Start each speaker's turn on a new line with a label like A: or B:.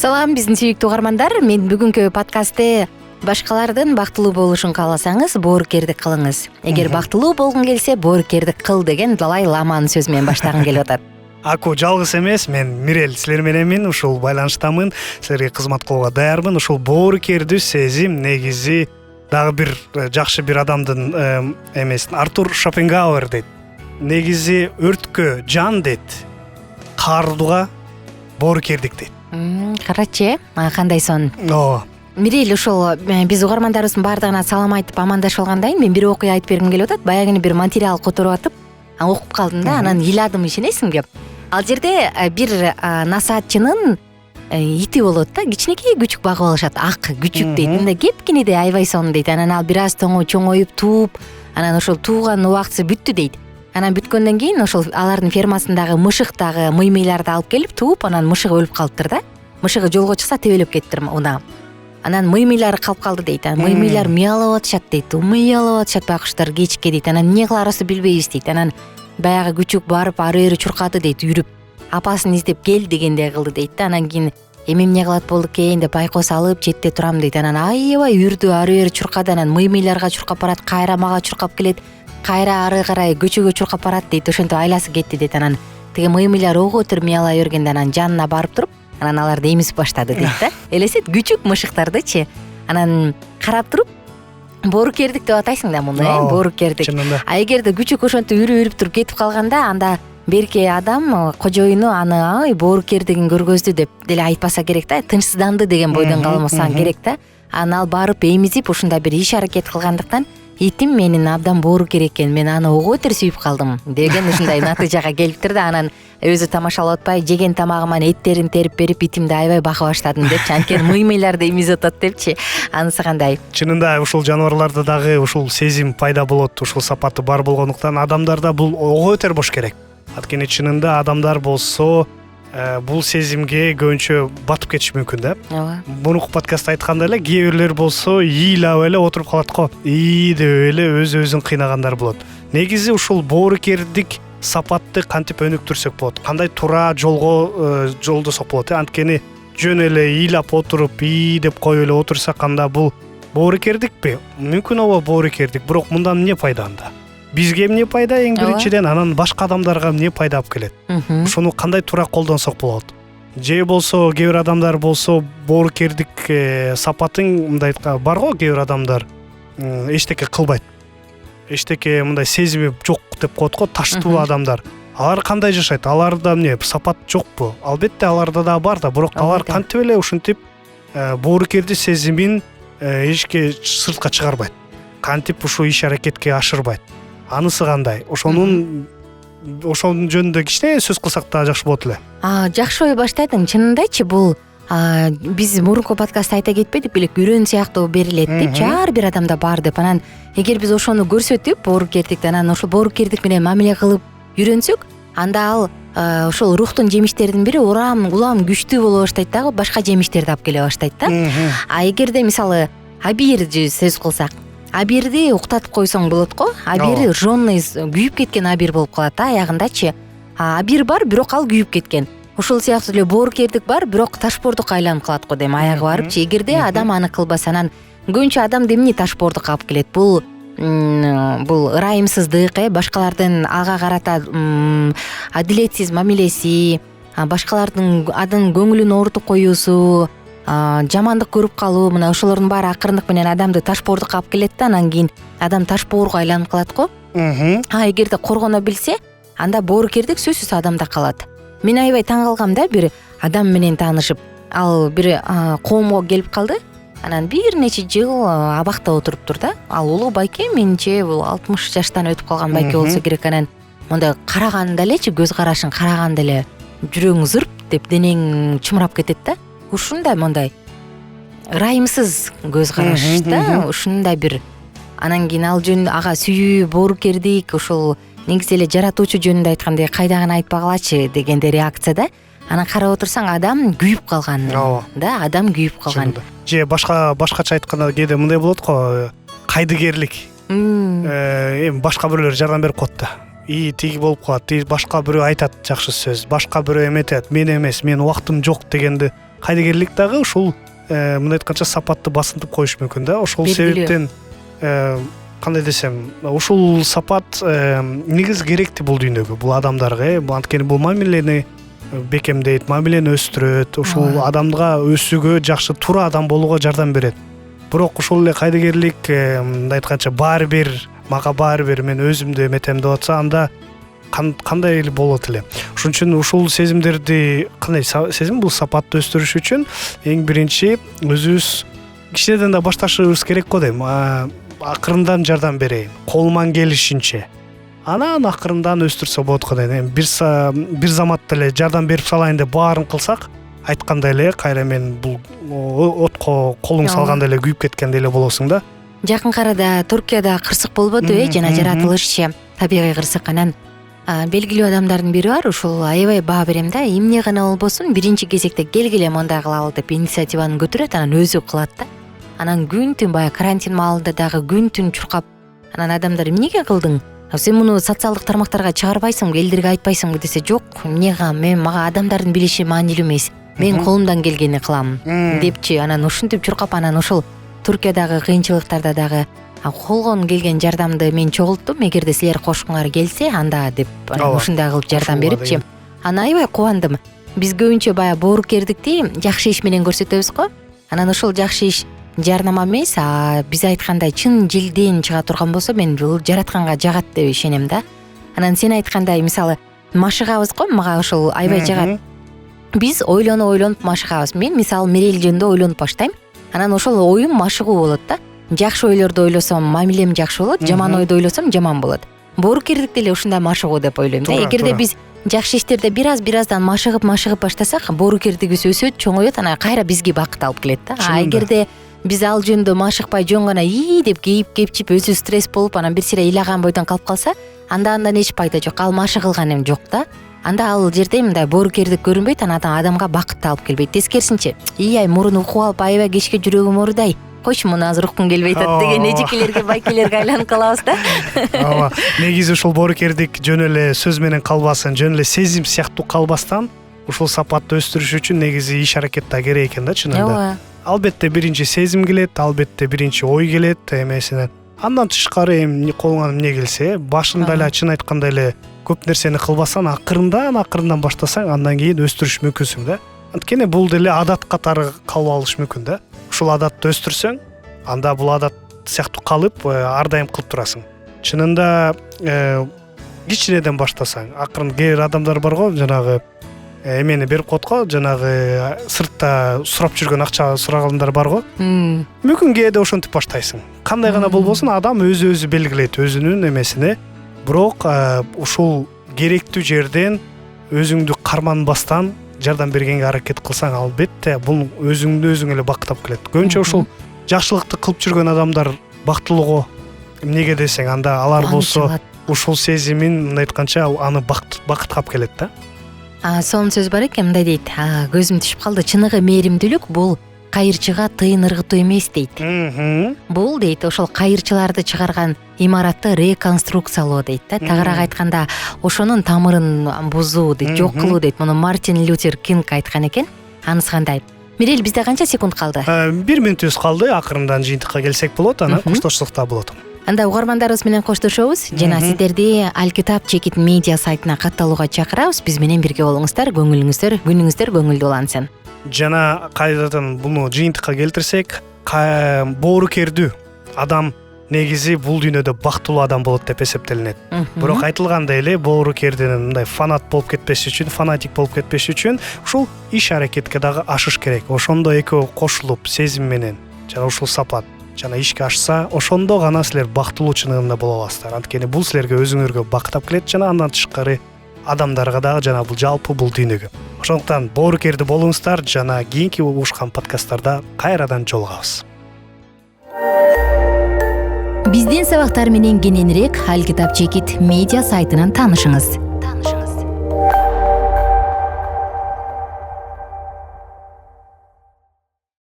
A: Салам, биздин сүйүктүү угармандар. Мен бүгүнкү подкастты башкалардын бактылуу болушун кааласаңыз, боорукердик кылыңыз. Эгер бактылуу болгуң келсе, боорукердик кыл деген Далай Ламанын сөзү менен баштагым келип атат.
B: Аку жалгыз эмес, мен Мирел силер мененмин, ушул байланыштамын, силерге кызмат кылууга даярмын. Ушул боорукердүү сезим негизи дагы бир жакшы бир адамдын эмесин Артур Шопенгауэр дейт. Негизи өрткө жан дейт, кааруудууга боорукердик дейт.
A: Карачы, кандай сон?
B: Ооба.
A: Мирел, ушул биз угармандарыбыздын баардыгына салам айтып амандашып алгандан кийин мен бир окуя айтып бергим келип атат. Баягы бир материал которуп атып, окуп калдым да, анан ыйладым, ишенесиңби? Ал жерде бир насаатчынын ити болот да, кичинекей күчүк багып алышат, ак күчүк дейт. Мындай кепкинедей аябай сонун дейт. Анан ал бир аз чоңоюп тууп, анан ошол тууган убактысы бүттү дейт. Анан бүткөндөн кийин ошол алардын фермасындагы мышыктагы мыймыйларды алып келип тууп, анан мышык өлүп калыптыр да. Мышыгы жолго чыкса тебелеп кетиптир унаа. Анан мыймыйлары калып калды дейт. Мыймыйлар мыялап атышат дейт. Мыялап атышат байкуштар кечке дейт. Анан эмне кылаарыбызды билбейбиз дейт. Анан баягы күчүк барып ары бери чуркады дейт, жүрүп. Апасын издеп кел дегендей кылды дейт да. Анан кийин эмне кылат болду экен деп айкос алып четте турам дейт. Анан аябай үрдү, ары бери чуркады. Анан мыймыйларга чуркап барат, кайра мага чуркап келет. Кайра ары карай көчөгө чуркап барат дейт. Ошентип айласы кетти дейт. Анан тиги мыймыйлар ого өтөр мыялай бергенде анан жанына барып туруп, анан аларды эмизип баштады дейт да. Элестет, күчүк мышыктардычы. Анан карап туруп, боорукердик деп атайсың да муну, боорукердик. А эгерде күчүк ошентип үрүп туруп кетип калганда, анда берки адам кожоюну аны ай боорукердигин көргөздү деп деле айтпаса керек да, тынчсызданды деген бойдон калмаса керек да. Анан ал барып эмизип ушундай бир иш аракет кылгандыктан итим менин абдан боорукер экен, мен аны ого өтөр сүйүп калдым деген ушундай натыйжага келиптир да. Анан өзү тамашалап атпай, жеген тамагыман эттерин терип берип итимди аябай бака баштадым депчи, анткени мыймыйларды эмизип атат депчи. Анысы кандай?
B: Чынында ушул жаныбарларда дагы ушул сезим пайда болот, ушул сапаты бар болгондуктан адамдарда бул ого өтөр бош керек. Анткени чынында адамдар болсо бул сезимге көбүнчө батып кетиши мүмкүн да.
A: Ооба.
B: Мурунку подкастта ыйткандай эле, кээ бирлер болсо ыйлап эле отуруп калат го. Деп эле өз-өзүн кыйнагандар болот. Негизи ушул боорукердик сапатты кантип өнүктүрсөк болот? Кандай туура жолдосок болот? Анткени жөн эле ыйлап отуруп, деп коюп эле отурсак, анда бул боорукердикпи? Мүмкүн ооба боорукердик, бирок мындан эмне пайда анда? Бизге эмне пайда эң биринчиден, анан башка адамдарга эмне пайда алып келет? Ушуну кандай туура колдонсок болот? Же болсо кээ бир адамдар болсо боорукердик сапатын мындай бар го, кээ бир адамдар эчтеке кылбайт. Эчтеке мындай сезими жок деп коет го, таштуу адамдар. Алар кандай жашайт? Аларда эмне сапат жокпу? Албетте аларда да бар да, бирок алар кантип эле ушинтип боорукердик сезимин эчке сыртка чыгарбайт? Кантип ушул иш аракетке ашырбайт? Анысы кандай? Ошонун жөнүндө кичине сөз кылсак да жакшы болот эле.
A: Жакшы ой баштадың. Чынындайчы бул биз мурунку подкастта айта кетпедик белек, үйрөн сыяктуу берилет депчи, ар бир адамда бар деп. Анан эгер биз ошону көрсөтүп, боорукердикти анан ошол боорукердик менен мамиле кылып үйрөнсөк, анда ал ошол рухтун жемиштеринин бири улам күчтүү боло баштайт дагы, башка жемиштерди алып келе баштайт да. А эгерде мисалы абирди сөз кылсак, абирди уктатып койсоң болот го. Абир жонный күйүп кеткен абир болуп калат да аягындачы. Абир бар, бирок ал күйүп кеткен. Ошол сыяктуу эле боорукердик бар, бирок ташбордук айланып калат го дейм, аягы барыпчы. Эгерде адам аны кылбаса, анан көбүнчө адамды эмне ташбордукка алып келет? Бул ырайымсыздык, башкалардын ага карата адилетсиз мамилеси, башкалардын анын көңүлүн оорутуп коюусу, жамандык көрүп калуу, мына ошолордун баары акырындык менен адамды ташбордукка алып келет да, анан кийин адам ташбоорго айланып калат го. Эгерде коргоно билсе, анда боорукердик сөзсүз адамда калат. Мен аябай таң калгам да, бир адам менен таанышып, ал бир коомго келип калды. Анан бир нече жыл абакта отуруптур да. Ал улуу байке, менче бул 60 жаштан өтүп калган байке болсо керек. Анан мондай караганда элечи, көз карашын караганда эле жүрөгүң зырп деп денең чымырап кетет да. Ушундай мондай ырайымсыз көз караш да, ушундай бир. Анан кийин ал жөнүндө ага сүйүү, боорукердик, ошол негизи эле жаратуучу жөнүндө айткандай кайдагы айтпагалачы дегенде реакция да. Анан карап отурсаң, адам күйүп калган да, адам күйүп калган.
B: Же башкача айтканда кээде мындай болот го, кайдыгерлик. Башка бирөөлөр жардам берип коет да. Тиги болуп калат, башка бирөө айтат жакшы сөз, башка бирөө эметет, мен эмес, мен убактым жок дегенди кайдыгерлик дагы ушул мындай айтканча сапатты басынтып коюш мүмкүн да. Ошол себептен кандай десем, ушул сапат негизи керекти бул дүйнөгө, бул адамдарга. Анткени бул мамилени бекемдейт, мамилени өстүрөт, ушул адамга өсүүгө, жакшы туура адам болууга жардам берет. Бирок ушул эле кайдыгерлик мындай айтканча мага баары бир мен өзүмдү эметем деп атса, анда кандай эле болот эле. Ошон үчүн ушул сезимдерди, кандай сезим, бул сапатты өстүрүш үчүн эң биринчи өзүбүз кичинеден да башташыбыз керек го дейм. Акырындан жардам берейин, колуман келишинче. Анан акырындан өстүрсө болот го дейм. Бир заматта эле жардам берип салайын деп баарын кылсак, айткандай эле кайра мен бул отко колуң салганда эле күйүп кеткендей эле болосуң да.
A: Жакынкы арада Туркияда кырсык болбоду жана жаратылышчы табигый кырсык. Анан белгилүү адамдардын бири бар, ушул аябай баа берем да, эмне гана болбосун биринчи кезекте келгиле мондай кылалы деп инициативаны көтөрөт, анан өзү кылат да. Анан күн түн баягы карантин маалында дагы күн түн чуркап, анан адамдар эмнеге кылдың? Сен муну социалдык тармактарга чыгарбайсыңбы, элдерге айтпайсыңбы десе, жок, эмнеге, мага адамдардын билиши маанилүү эмес. Мен колумдан келгени кылам депчи. Анан ушинтип чуркап, анан ушул Туркиядагы кыйынчылыктарда дагы колгон келген жардамды мен чогулттум. Эгерде силер кошкуңар келсе, анда деп ушундай кылып жардам берипчи. Анан аябай кубандым. Биз көбүнчө баягы боорукердикти жакшы иш менен көрсөтөбүз го. Анан ошол жакшы иш жарнама эмес, биз айткандай чын желден чыга турган болсо, мен бул жаратканга жагат деп ишенем да. Анан сен айткандай, мисалы, машыгабыз го, мага ошол аябай жагат. Биз ойлонуп машыгабыз. Мен мисалы Мирель жөнүндө ойлонуп баштайм. Анан ошол оюм машыгуу болот да. Жакшы ойлорду ойлосом, мамилем жакшы болот, жаман ойду ойлосом, жаман болот. Боорукердик деле ушундай машыгуу деп ойлойм да. Эгерде биз жакшы иштерде бираздан машыгып баштасак, боорукердигибиз өсөт, чоңойот, анан кайра бизге бакыт алып келет да. Эгерде биз ал жөнүндө машыкпай, жөн гана деп кепчип, өзү стресс болуп, анан бир сире ыйлаган бойдон калып калса, андан эч пайда жок. Ал машыгылган эм жок да. Анда ал жерде мындай боорукердик көрүнбөйт, анан адамга бакыт алып келбейт. Тескерисинче, ай мурун угуп алып, аябай кечке жүрөгүм оорудай, койчу муну азыр уккум келбей атат деген эжекелерге, байкелерге айланып калабыз да.
B: Ооба, негизи ушул боорукердик жөн эле сөз менен калбасын, жөн эле сезим сыяктуу калбастан, ушул сапатты өстүрүш үчүн негизи иш аракет да керек экен да, чынында. Албетте биринчи сезим келет, албетте биринчи ой келет эмесинен. Андан тышкары колуңан эмне келсе, башында эле чын айткандай эле көп нерсени кылбастан, акырындан баштасаң, андан кийин өстүрүш мүмкүнсүң да. Анткени бул деле адат катары калып алыш мүмкүн да. Ушул адатты өстүрсөң, анда бул адат сыяктуу калып, ар дайым кылып турасың. Чынында кичинеден баштасаң, акырын кээ адамдар бар го, жанагы эмени берип коет го, жанагы сыртта сурап жүргөн акча сурагандар бар го. Мүмкүн кээде ошентип баштайсың. Кандай гана болбосун, адам өзү белгилейт өзүнүн эмесини. Бирок ушул керектүү жерден өзүңдү карманбастан жардам бергенге аракет кылсаң, албетте бул өзүң эле бактап келет. Көбүнчө ушул жакшылыкты кылып жүргөн адамдар бактылуу го. Эмнеге десең, анда алар болсо ушул сезимин, мындай айтканча, аны бакытка алып келет да.
A: Сонун сөз бар экен, мындай дейт, көзүм түшүп калды, чыныгы мээримдүүлүк бул кайырчыга тыйын ыргытуу эмес дейт. Бул дейт, ошол кайырчыларды чыгарган имаратты реконструкциялоо дейт да. Тагыраак айтканда, ошонун тамырын бузуу дейт, жок кылуу дейт. Муну Мартин Лютер Кинг айткан экен. Анысы кандай? Мирель, бизде канча секунд калды? 1
B: мүнөтүбүз калды. Акырындан жыйынтыкка келсек болот, анан коштошсок да болот.
A: Анда угармандарыбыз менен коштошобуз жана сиздерди Алкитап Чекит медиа сайтына катталууга чакырабыз. Биз менен бирге болуңуздар, күнүңүздөр көңүлдүү улансын.
B: Жана кайрадан буну жыйынтыкка келтирсек, боорукердүү адам негизи бул дүйнөдө бактылуу адам болот деп эсептелинет. Бирок айтылгандай эле, боорукерден мындай фанатик болуп кетпеш үчүн ушул иш аракетке дагы ашыш керек. Ошондо экөө кошулуп, сезим менен жана ушул сапат жана ишке ашса, ошондо гана силер бактылуу чыныгында боло аласыздар. Анткени бул силерге өзүңөргө бакыт алып келет жана андан тышкары адамдарга дагы, жана бул жалпы бул дүйнөгө. Ошондуктан боорукерди болуңуздар жана кийинки угушкан подкасттарда кайрадан жолугабыз. Биздин сабактар менен кененирээк Алкитап Чекит медиа сайтынан таанышыңыз.